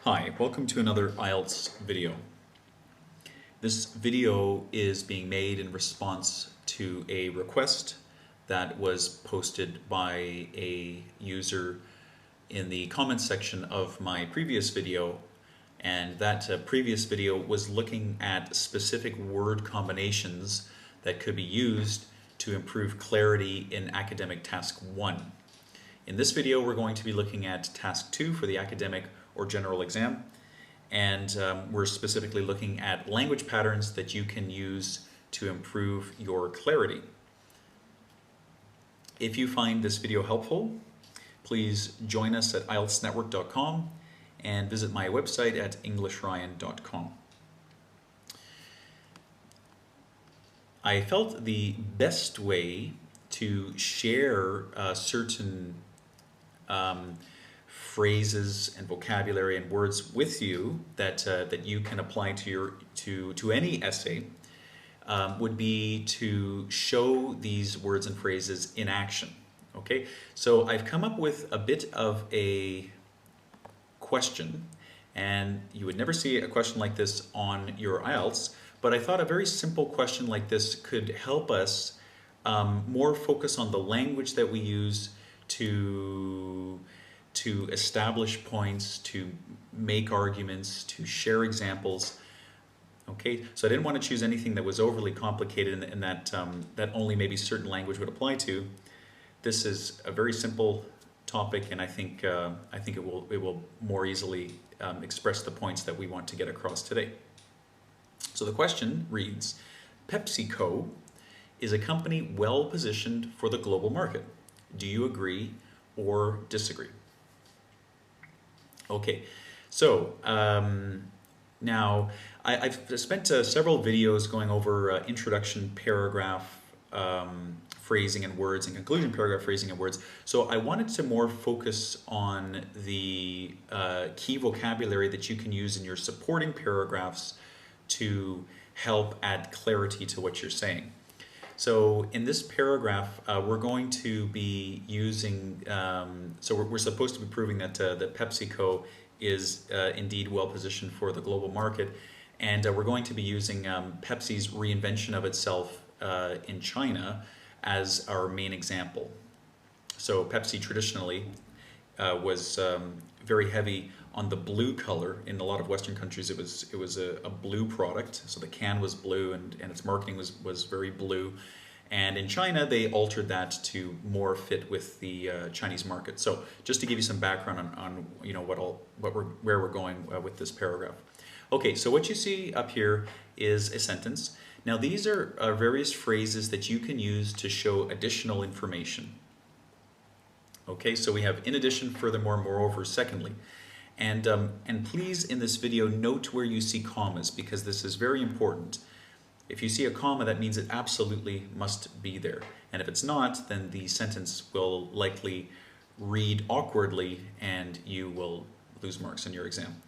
Hi, welcome to another IELTS video. This video is being made in response to a request that was posted by a user in the comments section of my previous video, and that previous video was looking at specific word combinations that could be used to improve clarity in Academic Task 1. In this video, we're going to be looking at Task 2 for the academic or general exam, and we're specifically looking at language patterns that you can use to improve your clarity. If you find this video helpful, please join us at IELTSnetwork.com and visit my website at EnglishRyan.com. I felt the best way to share certain phrases and vocabulary and words with you that that you can apply to any essay would be to show these words and phrases in action. Okay, so I've come up with a bit of a question, and you would never see a question like this on your IELTS, but I thought a very simple question like this could help us more focus on the language that we use to establish points, to make arguments, to share examples. Okay, so I didn't want to choose anything that was overly complicated and that that only maybe certain language would apply to. This is a very simple topic, and I think it will more easily express the points that we want to get across today. So the question reads: PepsiCo is a company well positioned for the global market. Do you agree or disagree? Okay, so now I've spent several videos going over introduction paragraph phrasing and words and conclusion paragraph phrasing and words. So I wanted to more focus on the key vocabulary that you can use in your supporting paragraphs to help add clarity to what you're saying. So in this paragraph, we're going to be using, so we're supposed to be proving that, that PepsiCo is indeed well positioned for the global market, and we're going to be using Pepsi's reinvention of itself in China as our main example. So Pepsi traditionally was very heavy on the blue color. In a lot of Western countries it was a blue product, so the can was blue and its marketing was very blue. And in China they altered that to more fit with the Chinese market. So just to give you some background on you know where we're going with this paragraph. Okay, so what you see up here is a sentence. Now these are various phrases that you can use to show additional information. Okay, so we have in addition, furthermore, moreover, secondly. And please, in this video, note where you see commas, because this is very important. If you see a comma, that means it absolutely must be there. And if it's not, then the sentence will likely read awkwardly and you will lose marks in your exam.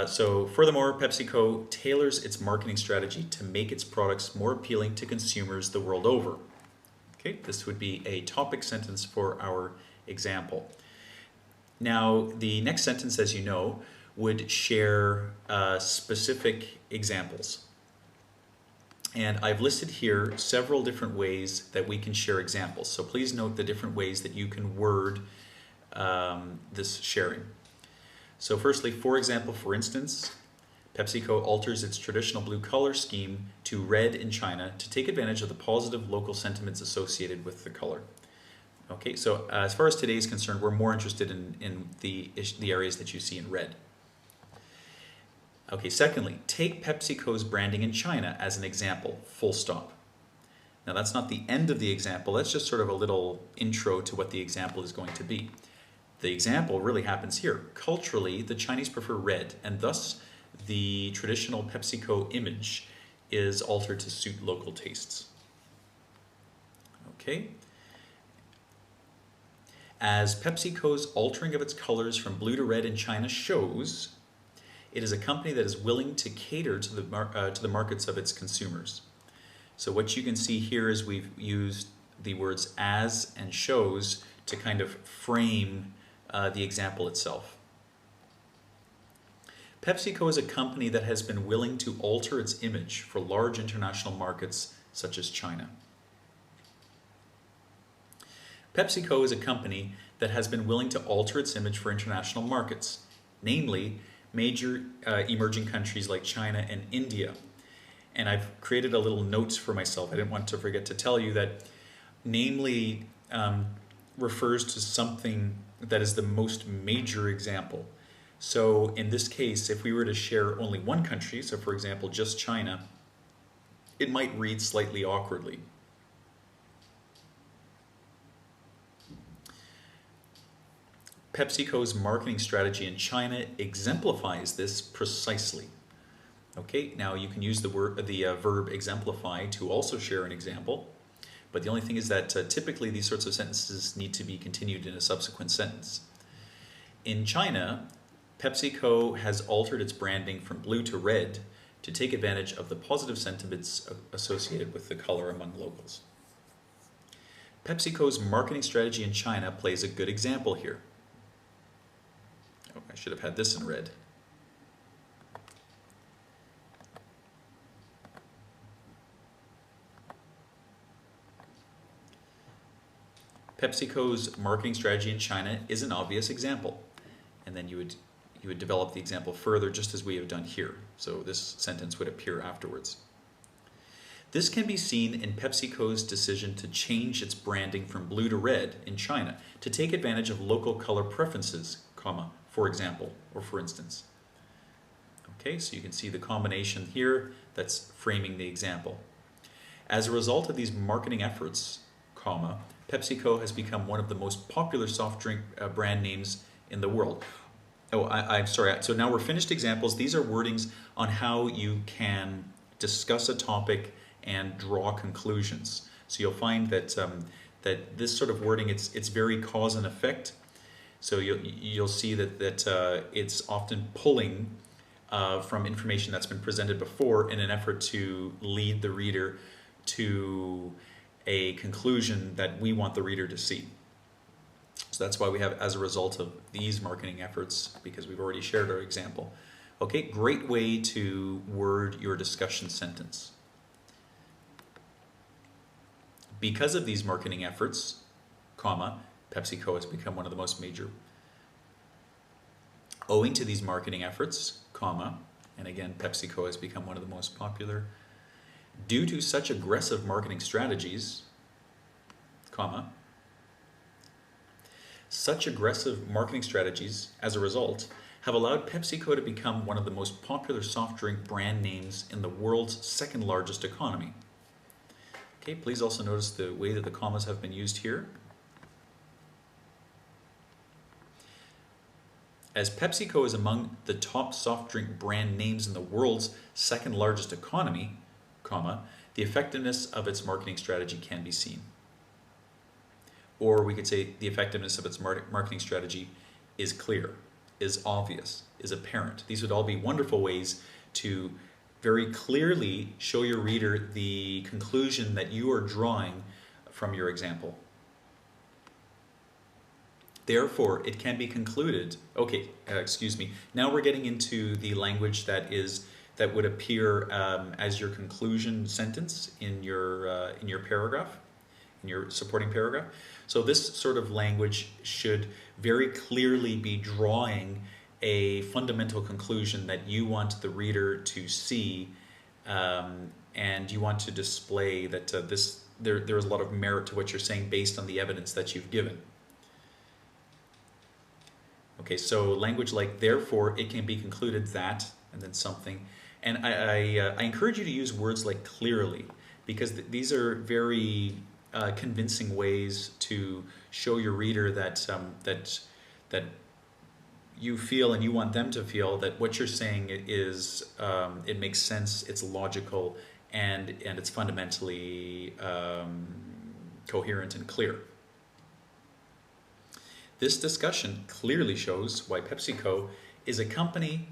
So furthermore, PepsiCo tailors its marketing strategy to make its products more appealing to consumers the world over. Okay, this would be a topic sentence for our example. Now, the next sentence, as you know, would share specific examples. And I've listed here several different ways that we can share examples. So please note the different ways that you can word this sharing. So firstly, for example, for instance, PepsiCo alters its traditional blue color scheme to red in China to take advantage of the positive local sentiments associated with the color. Okay, so as far as today is concerned, we're more interested in the areas that you see in red. Okay, secondly, take PepsiCo's branding in China as an example, full stop. Now that's not the end of the example, that's just sort of a little intro to what the example is going to be. The example really happens here. Culturally, the Chinese prefer red, and thus the traditional PepsiCo image is altered to suit local tastes. Okay. As PepsiCo's altering of its colors from blue to red in China shows, it is a company that is willing to cater to the markets of its consumers. So what you can see here is we've used the words as and shows to kind of frame the example itself. PepsiCo is a company that has been willing to alter its image for large international markets such as China. PepsiCo is a company that has been willing to alter its image for international markets, namely major emerging countries like China and India. And I've created a little note for myself. I didn't want to forget to tell you that namely refers to something that is the most major example. So in this case, if we were to share only one country, so for example, just China, it might read slightly awkwardly. PepsiCo's marketing strategy in China exemplifies this precisely. Okay, now you can use the verb exemplify to also share an example, but the only thing is that typically these sorts of sentences need to be continued in a subsequent sentence. In China, PepsiCo has altered its branding from blue to red to take advantage of the positive sentiments associated with the color among locals. PepsiCo's marketing strategy in China plays a good example here. Oh, I should have had this in red. PepsiCo's marketing strategy in China is an obvious example. And then you would develop the example further just as we have done here. So this sentence would appear afterwards. This can be seen in PepsiCo's decision to change its branding from blue to red in China to take advantage of local color preferences, comma, for example, or for instance. Okay, so you can see the combination here that's framing the example. As a result of these marketing efforts, comma, PepsiCo has become one of the most popular soft drink brand names in the world. Oh, I'm sorry. So now we're finished examples. These are wordings on how you can discuss a topic and draw conclusions. So you'll find that that this sort of wording, it's very cause and effect. So you'll see that it's often pulling from information that's been presented before in an effort to lead the reader to a conclusion that we want the reader to see. So that's why we have as a result of these marketing efforts, because we've already shared our example. Okay, great way to word your discussion sentence. Because of these marketing efforts, comma, PepsiCo has become one of the most major. Owing to these marketing efforts, comma, and again, PepsiCo has become one of the most popular. Due to such aggressive marketing strategies, comma, such aggressive marketing strategies, as a result, have allowed PepsiCo to become one of the most popular soft drink brand names in the world's second largest economy. Okay, please also notice the way that the commas have been used here. As PepsiCo is among the top soft drink brand names in the world's second largest economy, comma, the effectiveness of its marketing strategy can be seen. Or we could say the effectiveness of its marketing strategy is clear, is obvious, is apparent. These would all be wonderful ways to very clearly show your reader the conclusion that you are drawing from your example. Therefore, it can be concluded. Okay, excuse me. Now we're getting into the language that would appear as your conclusion sentence in your paragraph, in your supporting paragraph. So this sort of language should very clearly be drawing a fundamental conclusion that you want the reader to see, and you want to display that there is a lot of merit to what you're saying based on the evidence that you've given. Okay, so language like therefore, it can be concluded that, and then something. And I encourage you to use words like clearly, because these are very convincing ways to show your reader that that you feel and you want them to feel that what you're saying is it makes sense, it's logical, and it's fundamentally coherent and clear. This discussion clearly shows why PepsiCo is a company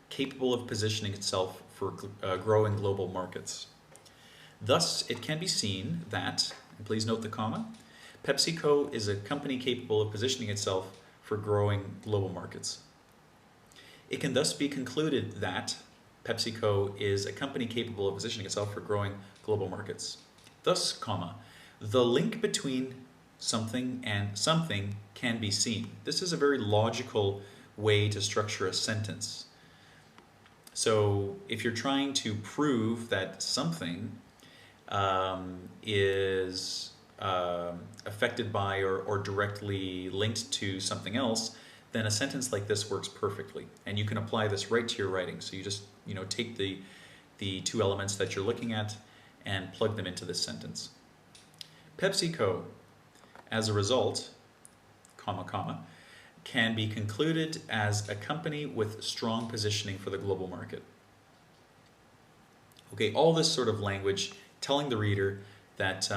capable of positioning itself for growing global markets. Thus, it can be seen that, and please note the comma, PepsiCo is a company capable of positioning itself for growing global markets. It can thus be concluded that PepsiCo is a company capable of positioning itself for growing global markets. Thus, comma, the link between something and something can be seen. This is a very logical way to structure a sentence. So if you're trying to prove that something is affected by or directly linked to something else, then a sentence like this works perfectly. And you can apply this right to your writing. So you just take the two elements that you're looking at and plug them into this sentence. PepsiCo, as a result, comma, comma, can be concluded as a company with strong positioning for the global market. Okay, all this sort of language telling the reader that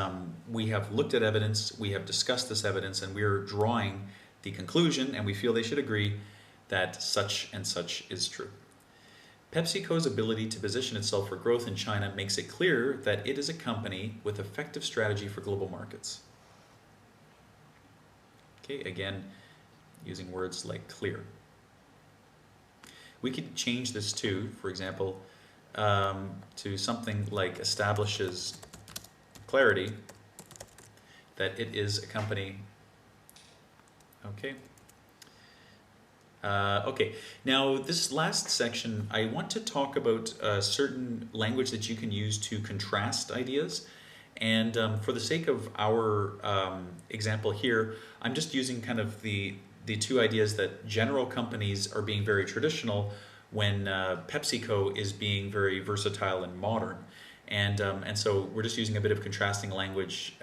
we have looked at evidence, we have discussed this evidence, and we're drawing the conclusion, and we feel they should agree that such and such is true. PepsiCo's ability to position itself for growth in China makes it clear that it is a company with effective strategy for global markets. Okay, again, using words like clear. We could change this to, for example, to something like establishes clarity that it is a company. Okay. Okay, now this last section, I want to talk about certain language that you can use to contrast ideas. And for the sake of our example here, I'm just using kind of the two ideas that general companies are being very traditional when PepsiCo is being very versatile and modern. And so we're just using a bit of contrasting language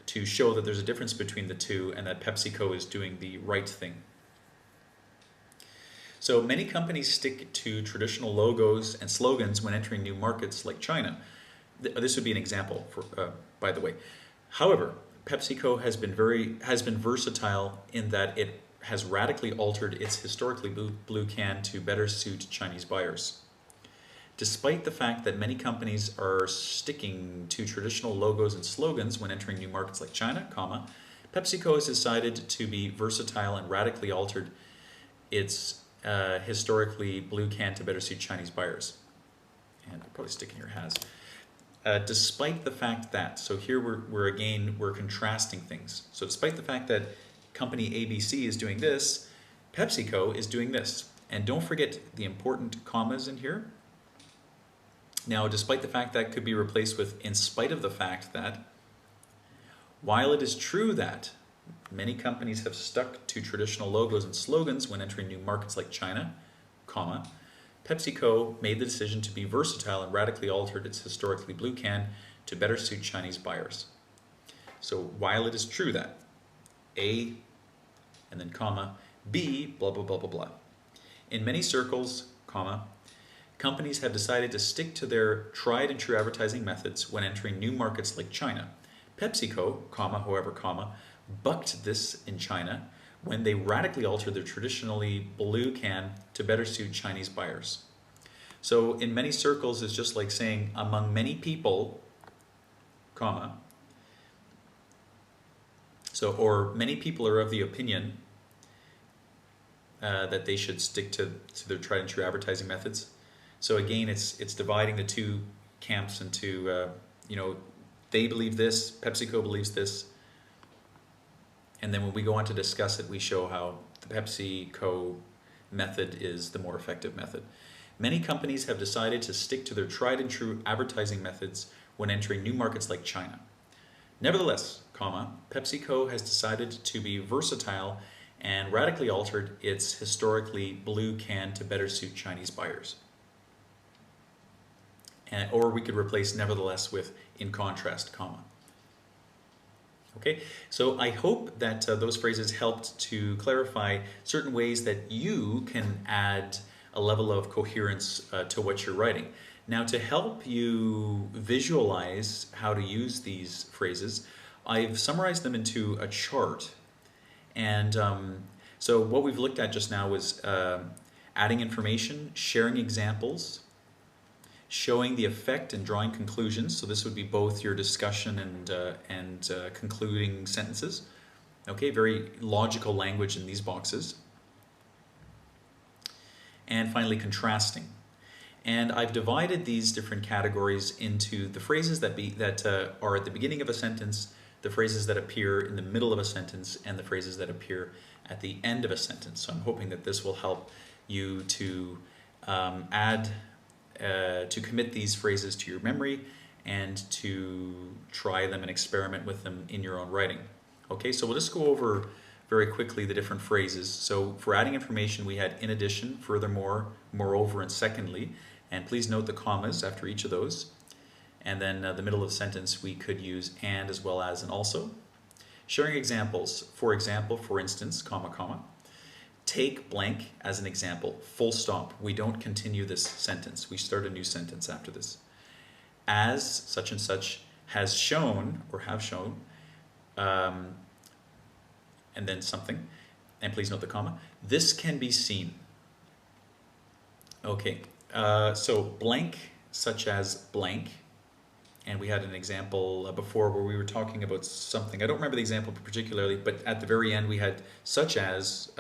to show that there's a difference between the two and that PepsiCo is doing the right thing. So many companies stick to traditional logos and slogans when entering new markets like China. This would be an example, by the way. However, PepsiCo has been versatile in that it has radically altered its historically blue can to better suit Chinese buyers. Despite the fact that many companies are sticking to traditional logos and slogans when entering new markets like China, comma, PepsiCo has decided to be versatile and radically altered its historically blue can to better suit Chinese buyers. And I'll probably stick in here has. Despite the fact that, so here we're contrasting things. So despite the fact that company ABC is doing this, PepsiCo is doing this. And don't forget the important commas in here. Now, despite the fact that could be replaced with in spite of the fact that, while it is true that many companies have stuck to traditional logos and slogans when entering new markets like China, comma, PepsiCo made the decision to be versatile and radically altered its historically blue can to better suit Chinese buyers. So while it is true that A, and then comma, B, blah, blah, blah, blah, blah. In many circles, comma, companies have decided to stick to their tried and true advertising methods when entering new markets like China. PepsiCo, comma, however, comma, bucked this in China when they radically altered their traditionally blue can to better suit Chinese buyers. So in many circles is just like saying among many people, comma, so, or many people are of the opinion that they should stick to their tried and true advertising methods. So again, it's dividing the two camps into, they believe this, PepsiCo believes this, and then when we go on to discuss it, we show how the PepsiCo method is the more effective method. Many companies have decided to stick to their tried and true advertising methods when entering new markets like China. Nevertheless, comma, PepsiCo has decided to be versatile and radically altered its historically blue can to better suit Chinese buyers. Or we could replace nevertheless with in contrast, comma. Okay, so I hope that those phrases helped to clarify certain ways that you can add a level of coherence to what you're writing. Now, to help you visualize how to use these phrases, I've summarized them into a chart. And so what we've looked at just now was adding information, sharing examples, showing the effect and drawing conclusions. So this would be both your discussion and concluding sentences. Okay, very logical language in these boxes. and finally contrasting. And I've divided these different categories into the phrases that are at the beginning of a sentence, the phrases that appear in the middle of a sentence, and the phrases that appear at the end of a sentence. So I'm hoping that this will help you to to commit these phrases to your memory and to try them and experiment with them in your own writing. Okay, so we'll just go over very quickly the different phrases. So for adding information, we had in addition, furthermore, moreover, and secondly. And please note the commas after each of those. And then the middle of the sentence, we could use and as well as and also. Sharing examples, for example, for instance, comma, comma. Take blank as an example, full stop. We don't continue this sentence. We start a new sentence after this. As such and such has shown or have shown, and then something, and please note the comma. This can be seen. Okay, so blank such as blank, and we had an example before where we were talking about something. I don't remember the example particularly, but at the very end we had such as,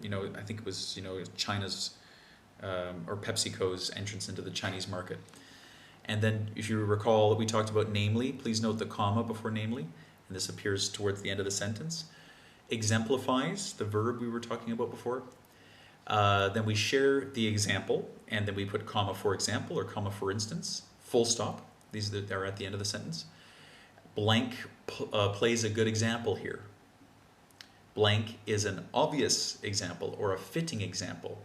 you know, I think it was, you know, China's or PepsiCo's entrance into the Chinese market. And then if you recall, we talked about namely. Please note the comma before namely, and this appears towards the end of the sentence. Exemplifies, the verb we were talking about before. Then we share the example, and then we put comma for example or comma for instance, full stop. These are at the end of the sentence. Blank plays a good example here. Blank is an obvious example or a fitting example.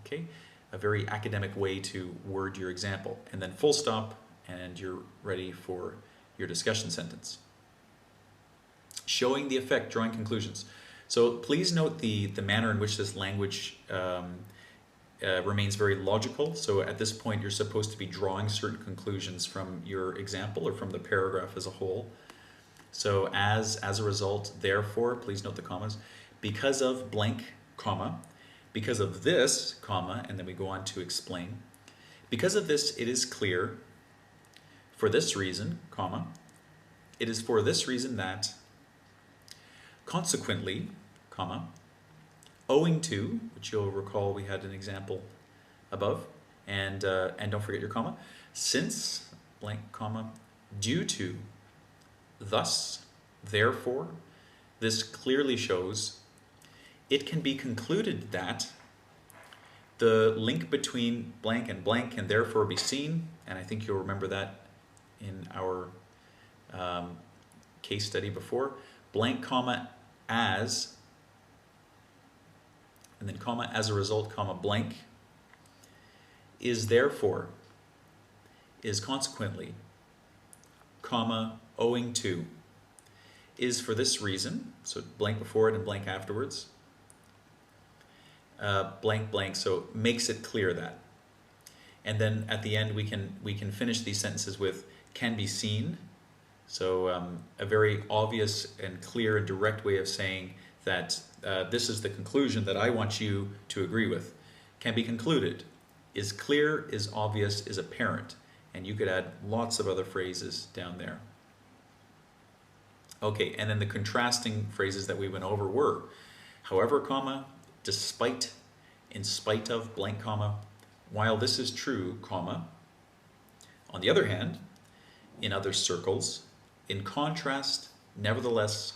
Okay, a very academic way to word your example. And then full stop, and you're ready for your discussion sentence. Showing the effect, drawing conclusions. So please note the manner in which this language remains very logical. So at this point, you're supposed to be drawing certain conclusions from your example or from the paragraph as a whole. So as a result, therefore, please note the commas, because of blank, comma, because of this, comma, and then we go on to explain. Because of this, it is clear, for this reason, comma, it is for this reason that, consequently, comma, owing to, which you'll recall we had an example above, and don't forget your comma, since, blank, comma, due to, thus, therefore, this clearly shows, it can be concluded that the link between blank and blank can therefore be seen, and I think you'll remember that in our case study before, blank, comma, as, and then comma, as a result, comma, blank, is therefore, is consequently, comma, owing to, is for this reason, so blank before it and blank afterwards, blank, blank, so makes it clear that. And then at the end we can finish these sentences with can be seen, so a very obvious and clear and direct way of saying that this is the conclusion that I want you to agree with. Can be concluded, is clear, is obvious, is apparent, and you could add lots of other phrases down there. Okay, and then the contrasting phrases that we went over were, however, comma, despite, in spite of, blank, comma, while this is true, comma, on the other hand, in other circles, in contrast, nevertheless,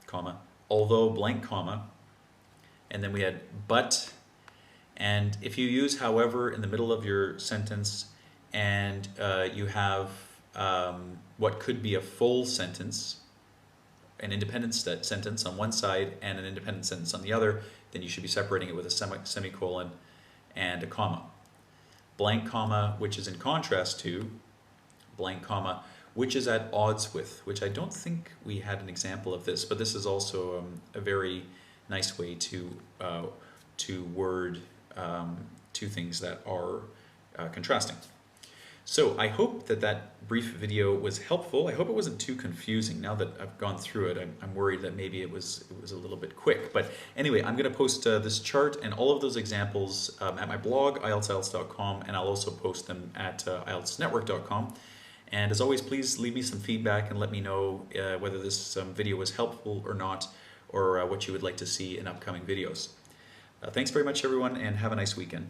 comma, although, blank, comma, and then we had but, and if you use however in the middle of your sentence and you have what could be a full sentence, an independent sentence on one side and an independent sentence on the other, then you should be separating it with a semicolon and a comma. Blank, comma, which is in contrast to, blank, comma, which is at odds with, which I don't think we had an example of this, but this is also a very nice way to word two things that are contrasting. So I hope that brief video was helpful. I hope it wasn't too confusing. Now that I've gone through it, I'm worried that maybe it was a little bit quick. But anyway, I'm going to post this chart and all of those examples at my blog, IELTSIELTS.com, and I'll also post them at IELTSNetwork.com. And as always, please leave me some feedback and let me know whether this video was helpful or not, or what you would like to see in upcoming videos. Thanks very much, everyone, and have a nice weekend.